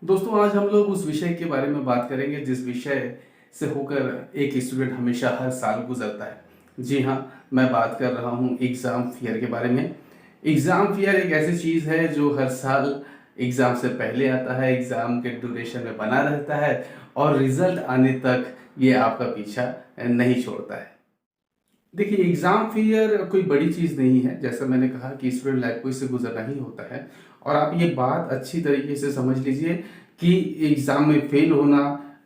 दोस्तों आज हम लोग उस विषय के बारे में बात करेंगे जिस विषय से होकर एक स्टूडेंट हमेशा हर साल गुजरता है। जी हाँ, मैं बात कर रहा हूँ एग्ज़ाम फियर के बारे में। एग्ज़ाम फियर एक ऐसी चीज़ है जो हर साल एग्ज़ाम से पहले आता है, एग्ज़ाम के ड्यूरेशन में बना रहता है और रिज़ल्ट आने तक ये आपका पीछा नहीं छोड़ता है। देखिए, एग्ज़ाम फ़ेलियर कोई बड़ी चीज़ नहीं है। जैसा मैंने कहा कि स्टूडेंट लाइफ़ को इससे गुज़रना ही होता है और आप ये बात अच्छी तरीके से समझ लीजिए कि एग्ज़ाम में फ़ेल होना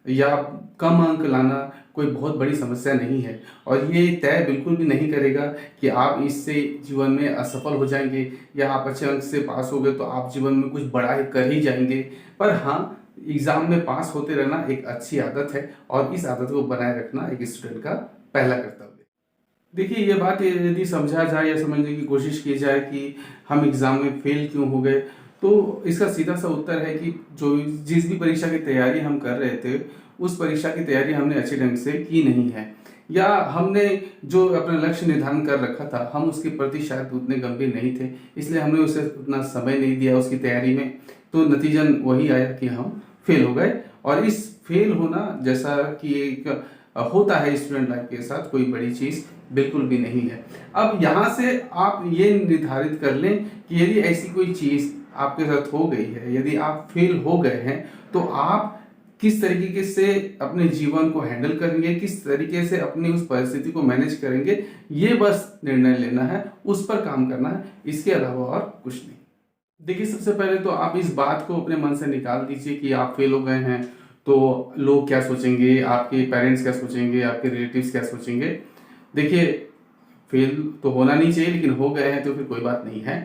या कम अंक लाना कोई बहुत बड़ी समस्या नहीं है और ये तय बिल्कुल भी नहीं करेगा कि आप इससे जीवन में असफल हो जाएँगे या आप अच्छे अंक से पास हो गए तो आप जीवन में कुछ बड़ा ही कर ही जाएँगे। पर हाँ, एग्ज़ाम में पास होते रहना एक अच्छी आदत है और इस आदत को बनाए रखना एक स्टूडेंट का पहला कर्तव्य है। देखिए, ये बात यदि समझा जाए या समझने की कोशिश की जाए कि हम एग्ज़ाम में फ़ेल क्यों हो गए, तो इसका सीधा-सा उत्तर है कि जो जिस भी परीक्षा की तैयारी हम कर रहे थे, उस परीक्षा की तैयारी हमने अच्छे ढंग से की नहीं है या हमने जो अपना लक्ष्य निर्धारण कर रखा था, हम उसके प्रति शायद उतने गंभीर नहीं थे, इसलिए हमने उसे उतना समय नहीं दिया उसकी तैयारी में, तो नतीजन वही आया कि हम फ़ेल हो गए और इस फ़ेल होना जैसा कि एक होता है स्टूडेंट लाइफ के साथ, कोई बड़ी चीज़ बिल्कुल भी नहीं है। अब यहाँ से आप ये निर्धारित कर लें कि यदि ऐसी कोई चीज़ आपके साथ हो गई है, यदि आप फेल हो गए हैं, तो आप किस तरीके से अपने जीवन को हैंडल करेंगे, किस तरीके से अपनी उस परिस्थिति को मैनेज करेंगे, ये बस निर्णय लेना है, उस पर काम करना है, इसके अलावा और कुछ नहीं। देखिए, सबसे पहले तो आप इस बात को अपने मन से निकाल दीजिए कि आप फेल हो गए हैं, तो लोग क्या सोचेंगे, आपके पेरेंट्स क्या सोचेंगे, आपके रिलेटिव्स क्या सोचेंगे। देखिए, फेल तो होना नहीं चाहिए लेकिन हो गए हैं तो फिर कोई बात नहीं है,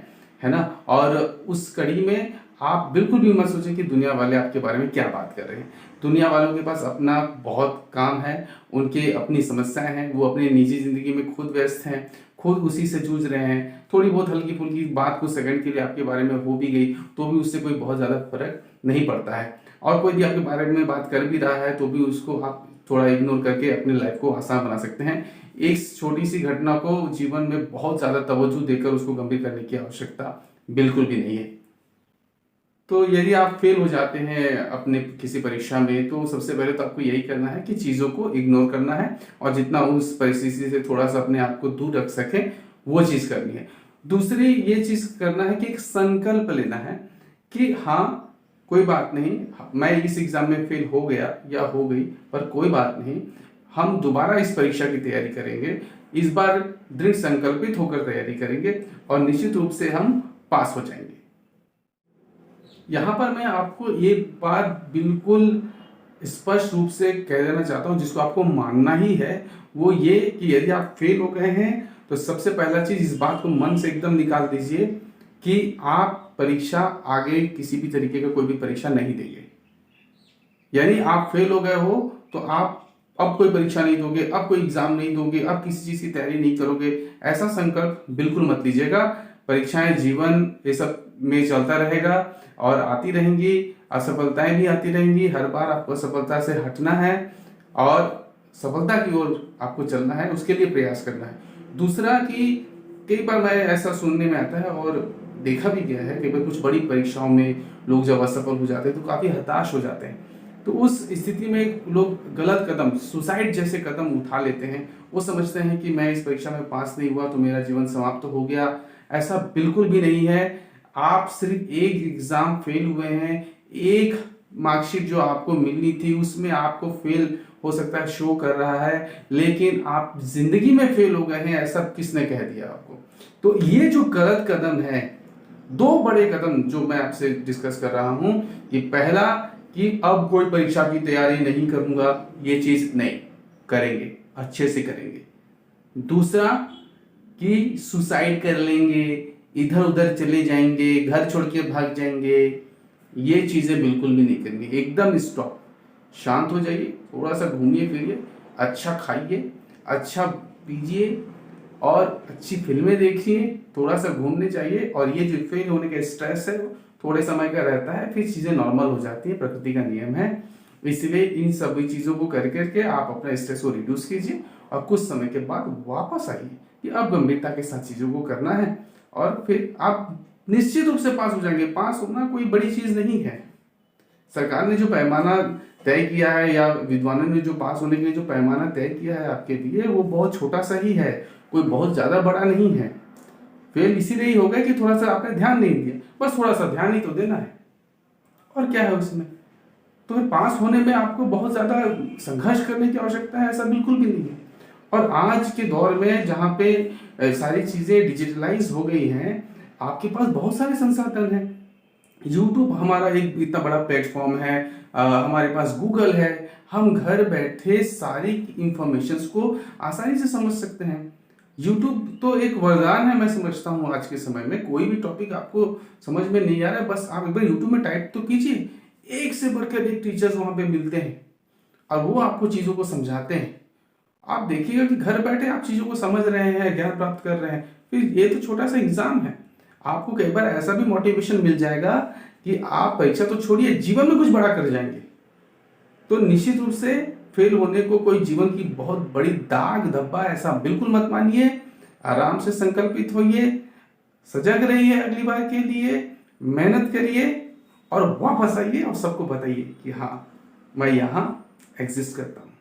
है ना? और उस कड़ी में आप बिल्कुल भी मत सोचें कि दुनिया वाले आपके बारे में क्या बात कर रहे हैं। दुनिया वालों के पास अपना बहुत काम है, उनके अपनी समस्याएँ हैं, वो अपनी निजी ज़िंदगी में खुद व्यस्त हैं, खुद उसी से जूझ रहे हैं। थोड़ी बहुत हल्की-फुल्की बात कुछ सेकंड के लिए आपके बारे में हो भी गई, तो भी उससे कोई बहुत ज़्यादा फ़र्क नहीं पड़ता है। और कोई भी आपके बारे में बात कर भी रहा है, तो भी उसको आप थोड़ा इग्नोर करके अपनी लाइफ़ को आसान बना सकते हैं। एक छोटी-सी घटना को जीवन में बहुत ज़्यादा तवज्जो देकर उसको गंभीर करने की आवश्यकता बिल्कुल भी नहीं है। तो यदि आप फेल हो जाते हैं अपने किसी परीक्षा में, तो सबसे पहले तो आपको यही करना है कि चीज़ों को इग्नोर करना है और जितना उस परिस्थिति से थोड़ा-सा अपने आप को दूर रख सकें, वो चीज़ करनी है। दूसरी ये चीज़ करना है कि एक संकल्प लेना है कि हाँ, कोई बात नहीं, मैं इस एग्ज़ाम में फेल हो गया या हो गई, पर कोई बात नहीं, हम दोबारा इस परीक्षा की तैयारी करेंगे। इस बार दृढ़ संकल्पित होकर तैयारी करेंगे और निश्चित रूप से हम पास हो जाएँगे। यहाँ पर मैं आपको ये बात बिल्कुल स्पष्ट रूप से कह देना चाहता हूँ जिसको आपको मानना ही है, वो ये कि यदि आप फेल हो गए हैं, तो सबसे पहला चीज़ इस बात को मन से एकदम निकाल दीजिए कि आप परीक्षा आगे किसी भी तरीके का कोई भी परीक्षा नहीं देंगे। यानी आप फेल हो गए हो, तो आप अब कोई परीक्षा नहीं दोगे, अब कोई एग्ज़ाम नहीं दोगे, अब किसी चीज़ की तैयारी नहीं करोगे, ऐसा संकल्प बिल्कुल मत लीजिएगा। परीक्षाएँ, जीवन ये सब में चलता रहेगा और आती रहेंगी, असफलताएँ भी आती रहेंगी, हर बार आपको असफलता से हटना है और सफलता की ओर आपको चलना है, उसके लिए प्रयास करना है। दूसरा कि कई बार मैं ऐसा सुनने में आता है और देखा भी गया है, कई बार कुछ बड़ी परीक्षाओं में लोग जब असफल हो जाते हैं, तो काफ़ी हताश हो जाते हैं। तो उस स्थिति में लोग गलत कदम, सुसाइड जैसे कदम उठा लेते हैं। वो समझते हैं कि मैं इस परीक्षा में पास नहीं हुआ तो मेरा जीवन समाप्त हो गया। ऐसा बिल्कुल भी नहीं है। आप सिर्फ एक एग्ज़ाम फेल हुए हैं, एक मार्कशीट जो आपको मिलनी थी उसमें आपको फेल हो सकता है शो कर रहा है, लेकिन आप ज़िंदगी में फेल हो गए हैं ऐसा किसने कह दिया आपको? तो ये जो गलत कदम है, 2 बड़े कदम जो मैं आपसे डिस्कस कर रहा हूँ कि पहला कि अब कोई परीक्षा की तैयारी नहीं करूँगा, ये चीज़ नहीं करेंगे, अच्छे से करेंगे। दूसरा कि सुसाइड कर लेंगे, इधर-उधर चले जाएँगे, घर छोड़ के भाग जाएँगे, ये चीज़ें बिल्कुल भी नहीं करनी। एकदम स्टॉप, शांत हो जाइए, थोड़ा-सा घूमिए-फिरिए, अच्छा खाइए, अच्छा पीजिए और अच्छी फ़िल्में देखिए, थोड़ा-सा घूमने जाइए और ये जो फेल होने का स्ट्रेस है, वो थोड़े समय का रहता है, फिर चीज़ें नॉर्मल हो जाती हैं, प्रकृति का नियम है। इसलिए इन सभी चीज़ों को कर के आप अपना स्ट्रेस को रिड्यूस कीजिए और कुछ समय के बाद वापस आइए कि अब गंभीरता के साथ चीज़ों को करना है और फिर आप निश्चित रूप से पास हो जाएँगे। पास होना कोई बड़ी चीज़ नहीं है। सरकार ने जो पैमाना तय किया है या विद्वानों ने जो पास होने के लिए जो पैमाना तय किया है आपके लिए, वो बहुत छोटा सा ही है, कोई बहुत ज़्यादा बड़ा नहीं है। फेल इसीलिए ही हो गया कि थोड़ा सा आपने ध्यान नहीं दिया, बस थोड़ा सा ध्यान ही तो देना है, और क्या है उसमें। तो पास होने में आपको बहुत ज़्यादा संघर्ष करने की आवश्यकता है, ऐसा बिल्कुल भी नहीं है। और आज के दौर में जहाँ पे सारी चीज़ें डिजिटलाइज हो गई हैं, आपके पास बहुत सारे संसाधन हैं। यूट्यूब हमारा एक इतना बड़ा प्लेटफॉर्म है, हमारे पास गूगल है, हम घर बैठे सारी इंफॉर्मेशंस को आसानी से समझ सकते हैं। यूट्यूब तो एक वरदान है, मैं समझता हूँ आज के समय में। कोई भी टॉपिक आपको समझ में नहीं आ रहा है, बस आप एक बार यूट्यूब में टाइप तो कीजिए, एक से बढ़कर एक टीचर्स वहाँ पे मिलते हैं और वो आपको चीज़ों को समझाते हैं। आप देखिएगा कि घर बैठे आप चीज़ों को समझ रहे हैं, ज्ञान प्राप्त कर रहे हैं। फिर ये तो छोटा सा एग्जाम है, आपको कई बार ऐसा भी मोटिवेशन मिल जाएगा कि आप परीक्षा तो छोड़िए, जीवन में कुछ बड़ा कर जाएंगे। तो निश्चित रूप से फेल होने को कोई जीवन की बहुत बड़ी दाग धब्बा ऐसा बिल्कुल मत मानिए। आराम से संकल्पित होइए, सजग रहिए, अगली बार के लिए मेहनत करिए और वापस आइए और सबको बताइए कि हाँ, मैं यहाँ एग्जिस्ट करता हूँ।